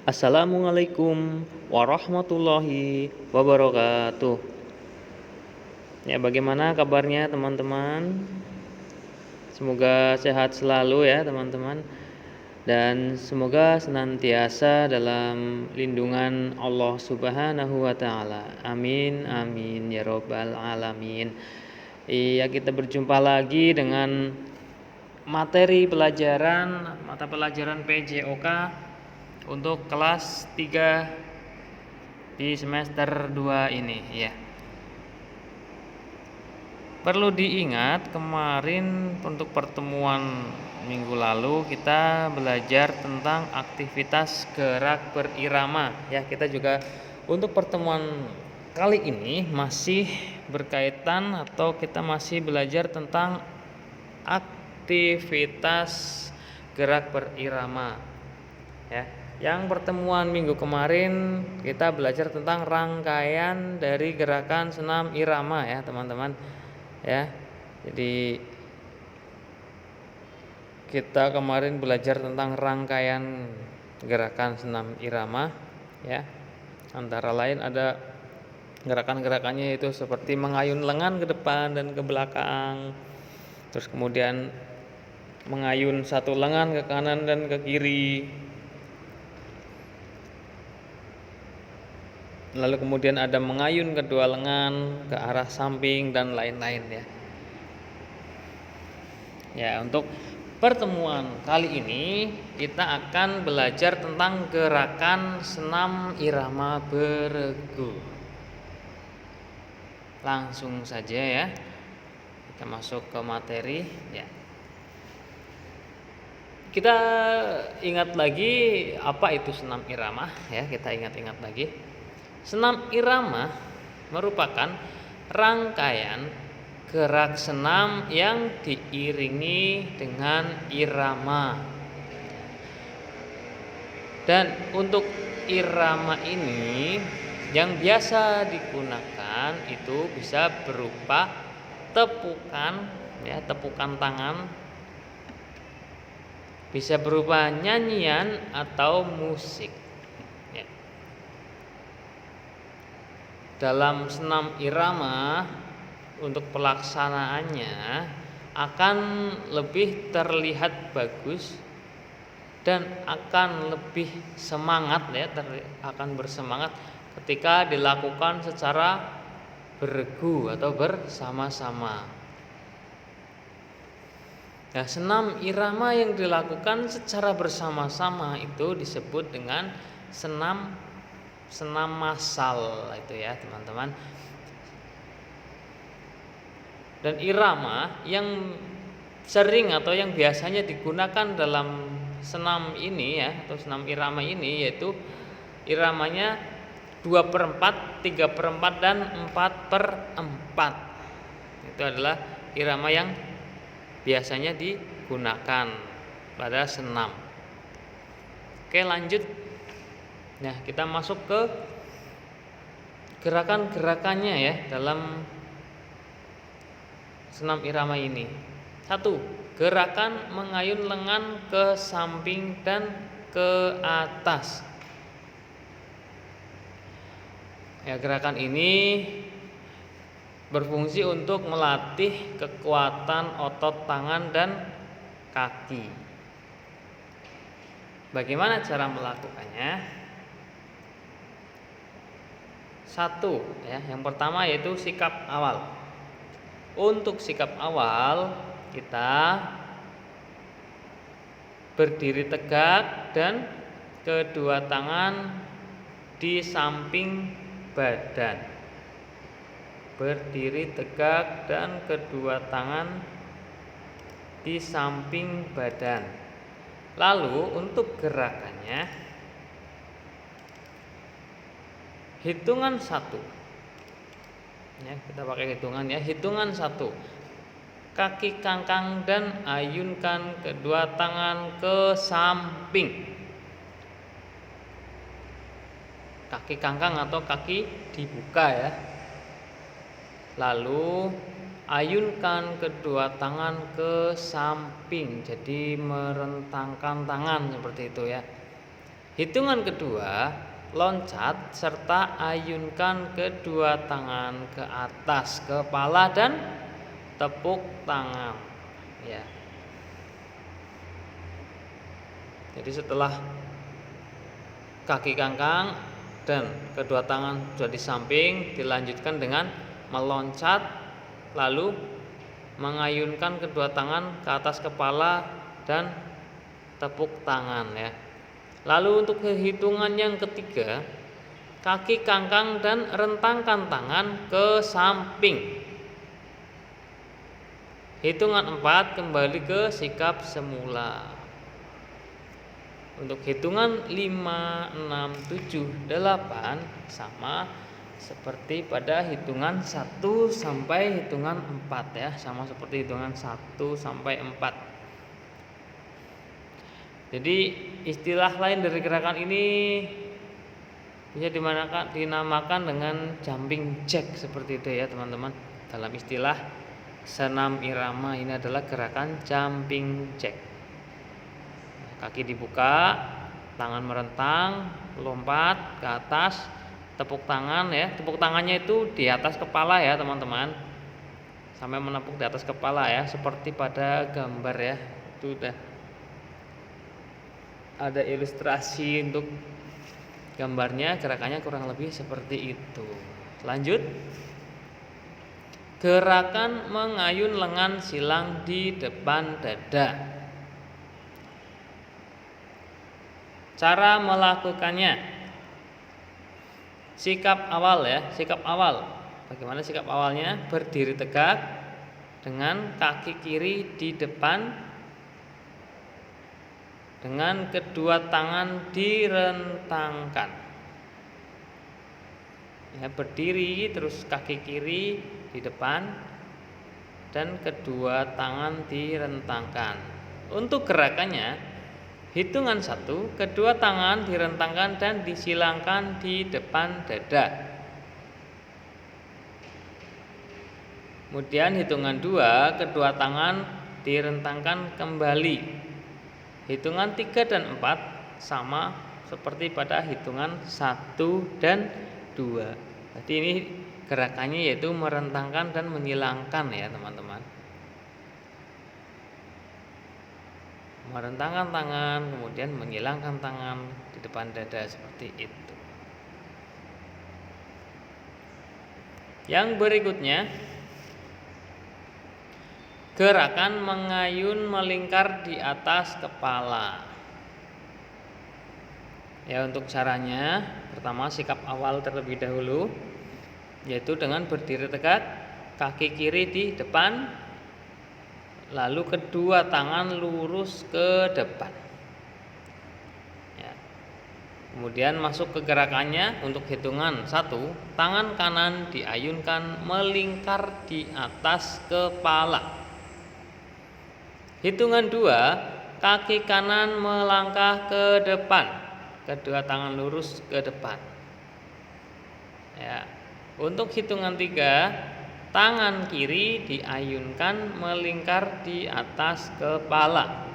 Assalamualaikum warahmatullahi wabarakatuh. Ya, bagaimana kabarnya teman-teman? Semoga sehat selalu ya teman-teman. Dan semoga senantiasa dalam lindungan Allah Subhanahu wa taala. Amin amin ya robbal alamin. Iya, kita berjumpa lagi dengan materi pelajaran mata pelajaran PJOK untuk kelas 3 di semester 2 ini ya. Perlu diingat kemarin untuk pertemuan minggu lalu kita belajar tentang aktivitas gerak berirama ya. Kita juga untuk pertemuan kali ini masih berkaitan atau kita masih belajar tentang aktivitas gerak berirama ya. Yang pertemuan minggu kemarin kita belajar tentang rangkaian dari gerakan senam irama ya teman-teman ya. Jadi kita kemarin belajar tentang rangkaian gerakan senam irama ya. Antara lain ada gerakan-gerakannya itu seperti mengayun lengan ke depan dan ke belakang. Terus kemudian mengayun satu lengan ke kanan dan ke kiri. Lalu kemudian ada mengayun kedua lengan ke arah samping dan lain-lain ya. Ya, untuk pertemuan kali ini kita akan belajar tentang gerakan senam irama beregu. Langsung saja ya. Kita masuk ke materi ya. Kita ingat lagi apa itu senam irama ya, kita ingat-ingat lagi. Senam irama merupakan rangkaian gerak senam yang diiringi dengan irama. Dan untuk irama ini yang biasa digunakan itu bisa berupa tepukan ya, tepukan tangan, bisa berupa nyanyian atau musik. Dalam senam irama untuk pelaksanaannya akan lebih terlihat bagus dan akan lebih semangat ya, akan bersemangat ketika dilakukan secara beregu atau bersama-sama. Nah, senam irama yang dilakukan secara bersama-sama itu disebut dengan senam massal itu ya teman-teman. Dan irama yang sering atau yang biasanya digunakan dalam senam ini ya, atau senam irama ini yaitu iramanya 2/4, 3/4 dan 4/4. Itu adalah irama yang biasanya digunakan pada senam. Oke, lanjut. Nah, kita masuk ke gerakan-gerakannya ya dalam senam irama ini. 1. Gerakan mengayun lengan ke samping dan ke atas. Ya, gerakan ini berfungsi untuk melatih kekuatan otot tangan dan kaki. Bagaimana cara melakukannya? 1 ya, yang pertama yaitu sikap awal. Untuk sikap awal kita berdiri tegak dan kedua tangan di samping badan. Berdiri tegak dan kedua tangan di samping badan. Lalu untuk gerakannya hitungan 1 ya, kita pakai hitungan ya. Hitungan 1, kaki kangkang dan ayunkan kedua tangan ke samping. Kaki kangkang atau kaki dibuka ya. Lalu ayunkan kedua tangan ke samping, jadi merentangkan tangan seperti itu ya. Hitungan kedua, loncat serta ayunkan kedua tangan ke atas kepala dan tepuk tangan. Ya. Jadi setelah kaki kangkang dan kedua tangan sudah di samping, dilanjutkan dengan meloncat lalu mengayunkan kedua tangan ke atas kepala dan tepuk tangan ya. Lalu untuk hitungan yang ketiga, kaki kangkang dan rentangkan tangan ke samping. Hitungan 4 kembali ke sikap semula. Untuk hitungan 5, 6, 7, 8 sama seperti pada hitungan 1 sampai hitungan 4 ya, sama seperti hitungan 1 sampai 4. Jadi istilah lain dari gerakan ini bisa dinamakan dengan jumping jack seperti itu ya teman-teman. Dalam istilah senam irama ini adalah gerakan jumping jack. Kaki dibuka, tangan merentang, lompat ke atas, tepuk tangan ya. Tepuk tangannya itu di atas kepala ya teman-teman, sampai menepuk di atas kepala ya, seperti pada gambar ya. Itu udah ada ilustrasi untuk gambarnya, gerakannya kurang lebih seperti itu. Lanjut, gerakan mengayun lengan silang di depan dada. Cara melakukannya, sikap awal ya, sikap awal. Bagaimana sikap awalnya? Berdiri tegak dengan kaki kiri di depan, dengan kedua tangan direntangkan. Ya, berdiri terus kaki kiri di depan dan kedua tangan direntangkan. Untuk gerakannya, hitungan 1, kedua tangan direntangkan dan disilangkan di depan dada. Kemudian hitungan 2, kedua tangan direntangkan kembali. Hitungan 3 dan 4 sama seperti pada hitungan 1 dan 2. Jadi ini gerakannya yaitu merentangkan dan menyilangkan ya teman-teman. Merentangkan tangan, kemudian menyilangkan tangan di depan dada seperti itu. Yang berikutnya, gerakan mengayun melingkar di atas kepala. Ya, untuk caranya, pertama sikap awal terlebih dahulu, yaitu dengan berdiri tegak, kaki kiri di depan, lalu kedua tangan lurus ke depan ya. Kemudian masuk ke gerakannya. Untuk hitungan 1, tangan kanan diayunkan melingkar di atas kepala. Hitungan 2, kaki kanan melangkah ke depan, kedua tangan lurus ke depan ya. Untuk hitungan 3, tangan kiri diayunkan melingkar di atas kepala.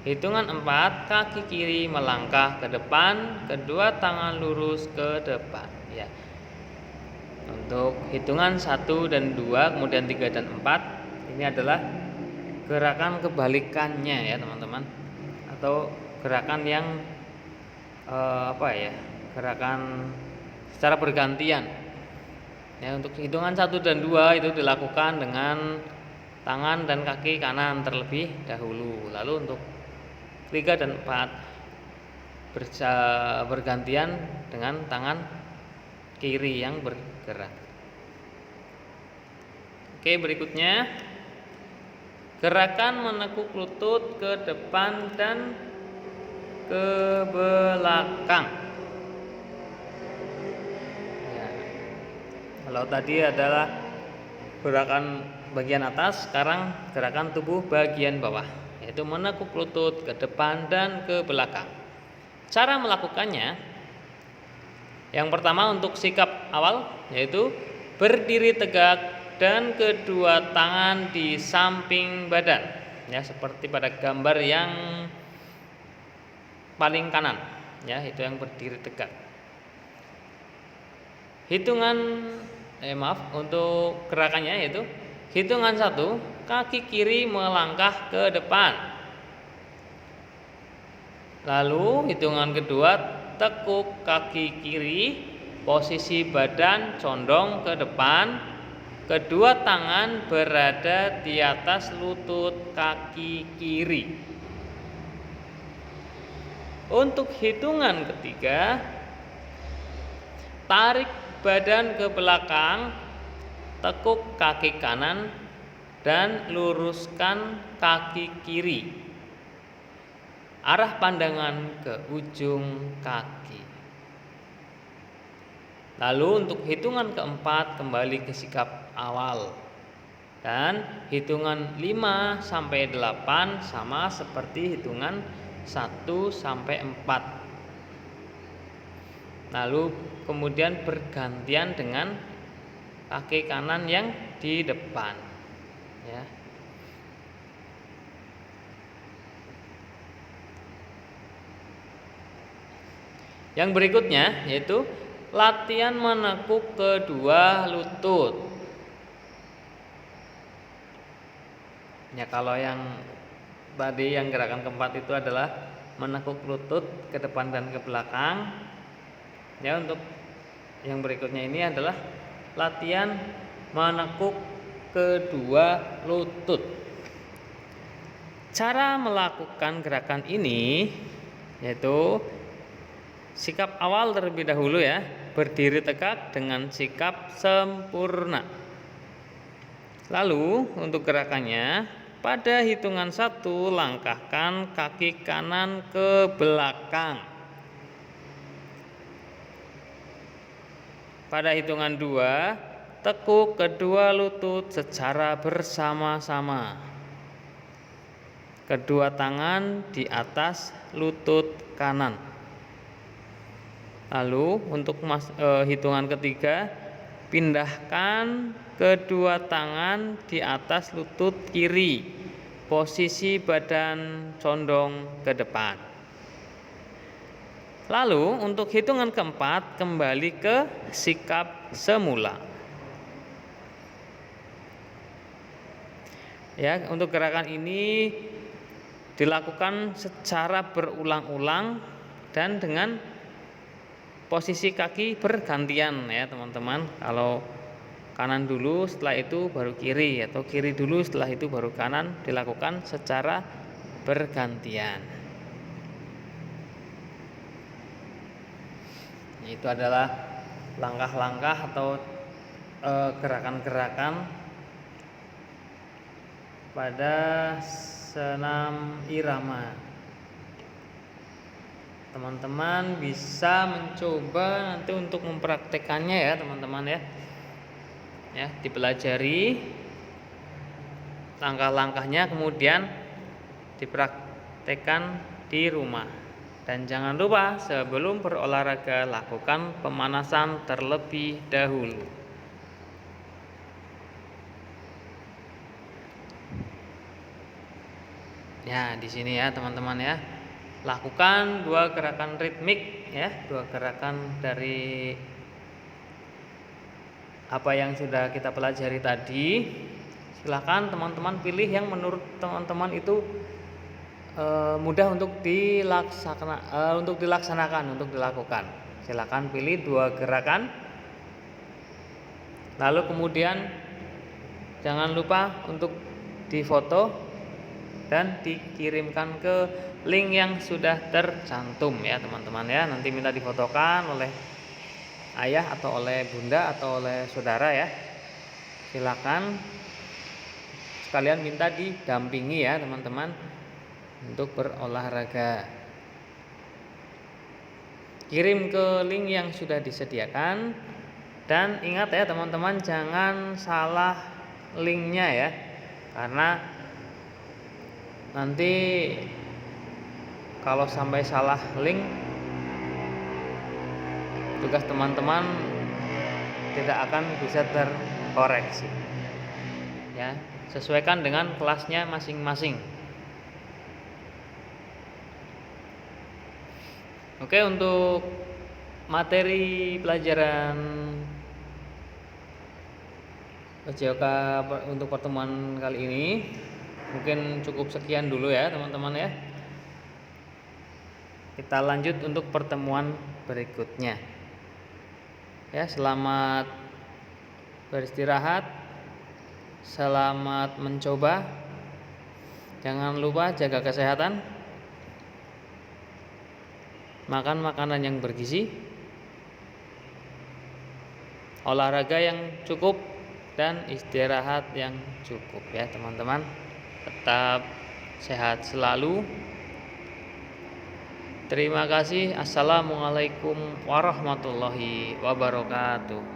Hitungan 4, kaki kiri melangkah ke depan, kedua tangan lurus ke depan ya. Untuk hitungan 1 dan 2, kemudian 3 dan 4, ini adalah gerakan kebalikannya ya teman-teman, atau gerakan yang gerakan secara bergantian. Ya, untuk hitungan 1 dan 2 itu dilakukan dengan tangan dan kaki kanan terlebih dahulu. Lalu untuk 3 dan 4 bergantian dengan tangan kiri yang bergerak. Oke, berikutnya gerakan menekuk lutut ke depan dan ke belakang. Kalau tadi adalah gerakan bagian atas, sekarang gerakan tubuh bagian bawah, yaitu menekuk lutut ke depan dan ke belakang. Cara melakukannya, yang pertama untuk sikap awal, yaitu berdiri tegak dan kedua tangan di samping badan ya, seperti pada gambar yang paling kanan, ya, itu yang berdiri tegak. Untuk gerakannya yaitu hitungan 1, kaki kiri melangkah ke depan. Lalu hitungan kedua, tekuk kaki kiri, posisi badan condong ke depan, kedua tangan berada di atas lutut kaki kiri. Untuk hitungan ketiga, tarik badan ke belakang, tekuk kaki kanan dan luruskan kaki kiri. Arah pandangan ke ujung kaki. Lalu untuk hitungan keempat, kembali ke sikap awal. Dan hitungan 5 sampai 8 sama seperti hitungan 1 sampai 4. Lalu kemudian bergantian dengan kaki kanan yang di depan, ya. Yang berikutnya yaitu latihan menekuk kedua lutut. Ya, kalau yang tadi yang gerakan keempat itu adalah menekuk lutut ke depan dan ke belakang. Ya, untuk yang berikutnya ini adalah latihan menekuk kedua lutut. Cara melakukan gerakan ini yaitu sikap awal terlebih dahulu, ya, berdiri tegak dengan sikap sempurna. Lalu untuk gerakannya, pada hitungan 1 langkahkan kaki kanan ke belakang. Pada hitungan 2, tekuk kedua lutut secara bersama-sama. Kedua tangan di atas lutut kanan. Lalu untuk hitungan ketiga, pindahkan kedua tangan di atas lutut kiri. Posisi badan condong ke depan. Lalu untuk hitungan keempat, kembali ke sikap semula. Ya, untuk gerakan ini dilakukan secara berulang-ulang dan dengan posisi kaki bergantian, ya teman-teman. Kalau kanan dulu, setelah itu baru kiri, atau kiri dulu, setelah itu baru kanan, dilakukan secara bergantian. Itu adalah langkah-langkah atau gerakan-gerakan pada senam irama. Teman-teman bisa mencoba nanti untuk mempraktekannya, ya teman-teman, ya. Ya, dipelajari langkah-langkahnya, kemudian dipraktekkan di rumah. Dan jangan lupa sebelum berolahraga lakukan pemanasan terlebih dahulu. Ya, di sini ya teman-teman, ya. Lakukan 2 gerakan ritmik, ya, 2 gerakan dari apa yang sudah kita pelajari tadi. Silakan teman-teman pilih yang menurut teman-teman itu mudah untuk dilaksanakan, untuk dilakukan. Silakan pilih 2 gerakan. Lalu kemudian jangan lupa untuk difoto dan dikirimkan ke link yang sudah tercantum, ya teman-teman, ya. Nanti minta difotokan oleh ayah atau oleh bunda atau oleh saudara, ya. Silakan sekalian minta didampingi, ya teman-teman, untuk berolahraga. Kirim ke link yang sudah disediakan. Dan ingat, ya teman-teman, jangan salah linknya, ya, karena nanti kalau sampai salah link, tugas teman-teman tidak akan bisa terkoreksi, ya. Sesuaikan dengan kelasnya masing-masing. Oke, untuk materi pelajaran OJK untuk pertemuan kali ini mungkin cukup sekian dulu ya teman-teman ya. Kita lanjut untuk pertemuan berikutnya. Ya, selamat beristirahat. Selamat mencoba. Jangan lupa jaga kesehatan. Makan makanan yang bergizi. Olahraga yang cukup dan istirahat yang cukup ya teman-teman. Tetap sehat selalu. Terima kasih. Assalamualaikum warahmatullahi wabarakatuh.